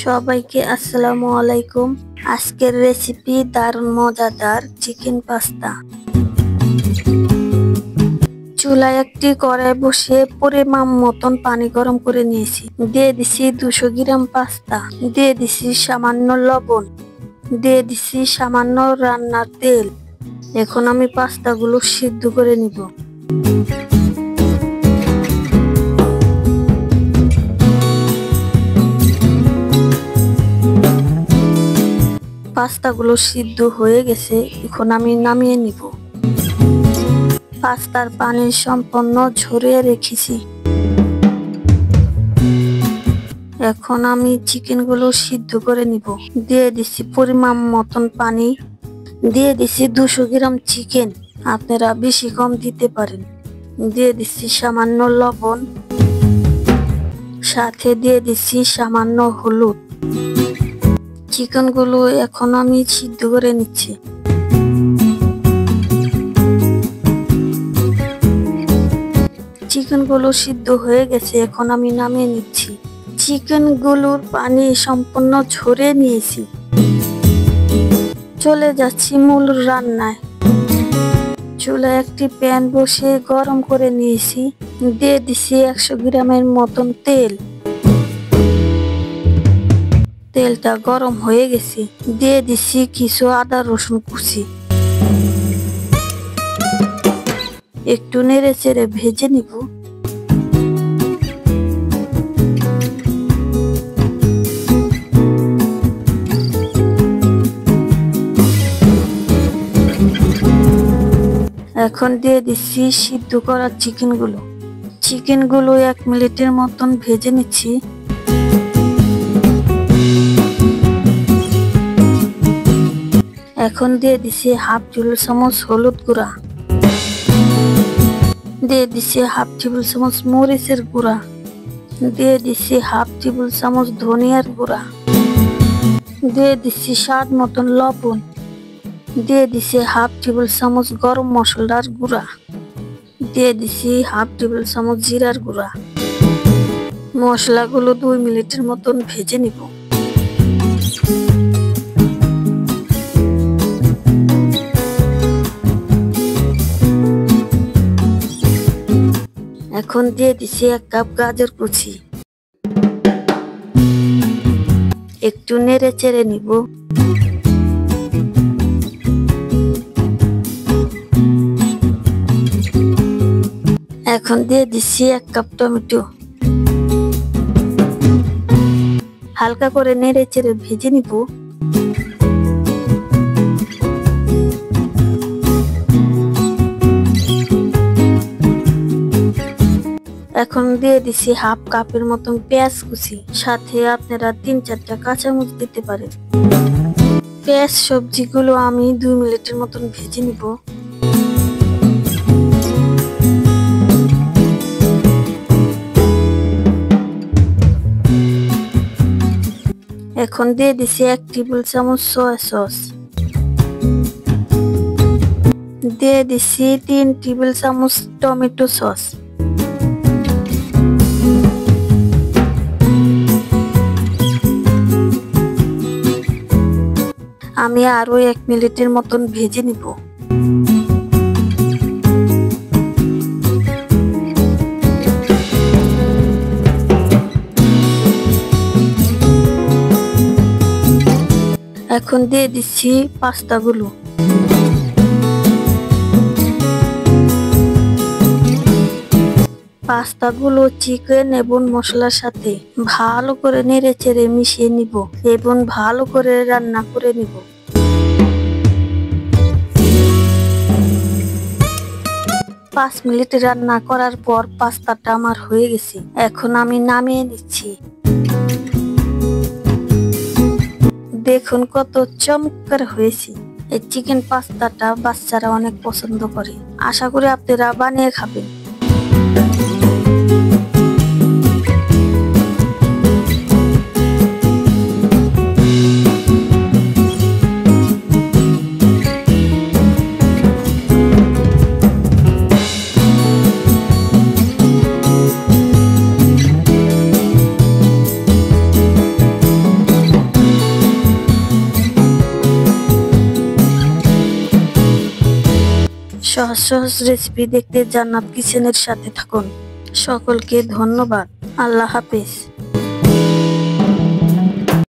সবাইকে আসসালামু আলাইকুম। আজকের রেসিপি দারুণ মজাদার চিকেন পাস্তা। চুলায় একটি কড়াই বসে পরিমাণ মতন পানি গরম করে নিয়েছি। দিয়ে দিছি 200 গ্রাম পাস্তা, দিয়ে দিছি সামান্য লবণ, দিয়ে দিছি সামান্য রান্নার তেল। এখন আমি পাস্তাগুলো সিদ্ধ করে নিব। পাস্তাগুলো সিদ্ধ হয়ে গেছে, এখন আমি নামিয়ে নিব। পাস্তার পানি সম্পূর্ণ ঝরিয়ে রেখেছি। এখন আমি চিকেনগুলো সিদ্ধ করে নিব। দিয়ে দিছি পরিমাণ মতন পানি, দিয়ে দিছি 200 গ্রাম চিকেন, আপনারা বেশি কম দিতে পারেন। দিয়ে দিচ্ছি সামান্য লবণ, সাথে দিয়ে দিচ্ছি সামান্য হলুদ। চিকেনগুলো এখন আমি সিদ্ধ করে নিচ্ছি। চিকেনগুলো সিদ্ধ হয়ে গেছে, এখন আমি নামিয়ে নিচ্ছি। চিকেনগুলোর পানি সম্পূর্ণ ঝরিয়ে নিয়েছি। চলে যাচ্ছি মূল রান্নায়। চুলায় একটি প্যান বসে গরম করে নিয়েছি। দিয়ে দিছি 100 গ্রামের মতন তেল। তেলটা গরম হয়ে গেছে, দিয়ে দিছি কিছু আদা রসুন কুচি। একটু নেড়ে চেড়ে ভেজে নিব। এখন দিয়ে দিচ্ছি সিদ্ধ করা চিকেনগুলো 1 মিনিটের মতন ভেজে নিচ্ছি। এখন দিয়ে দিছি হাফ টেবিল চামচ হলুদ গুঁড়া, দিয়ে দিছি হাফ টেবিল চামচ মরিচের গুঁড়া, দিয়ে দিছি হাফ টেবিল চামচ ধনিয়ার গুঁড়া, দিয়ে দিছি স্বাদ মতন লবণ, দিয়ে দিছি হাফ টেবিল চামচ গরম মশলার গুঁড়া, দিয়ে দিছি হাফ টেবিল চামচ জিরার গুঁড়া। মশলাগুলো 2 মিনিটের মতন ভেজে নিব। এখন দিয়ে দিছি 1 কাপ গাজর কুচি। একটু নেড়ে চেড়ে নিব। এখন দিয়ে দিচ্ছি 1 কাপ টমেটো। হালকা করে নেড়ে চেড়ে ভেজে নিব। এখন দিয়ে দিছি হাফ কাপের মতন পেঁয়াজ কুচি, সাথে আপনারা 3-4টা কাঁচামরিচ দিতে পারেন। পেঁয়াজ সবজিগুলো আমি 2 মিনিটের মতন ভেজে নিব। এখন দিয়ে দিছি 1 টেবিল চামচ সয়া সস, দিয়ে দিছি 3 টেবিল চামচ টমেটো সস। আমি আরো 1 মিনিটের মতন ভেজে নিব। এখন দিয়ে দিচ্ছি পাস্তাগুলো। পাস্তাগুলো চিকেন এবং মশলার সাথে ভালো করে নেড়ে চেড়ে মিশিয়ে নিব এবং ভালো করে রান্না করে নিব। পাঁচ মিনিট রান্না করার পর পাস্তাটা আমার হয়ে গেছে। এখন আমি নামিয়ে নিচ্ছি। দেখুন কত চমৎকার হয়েছে। এই চিকেন পাস্তাটা বাচ্চারা অনেক পছন্দ করে। আশা করি আপনারা বানিয়ে খাবেন। সহজ সহজ রেসিপি দেখতে জান্নাত কিচেনের সাথে থাকুন। সকলকে ধন্যবাদ। আল্লাহ হাফেজ।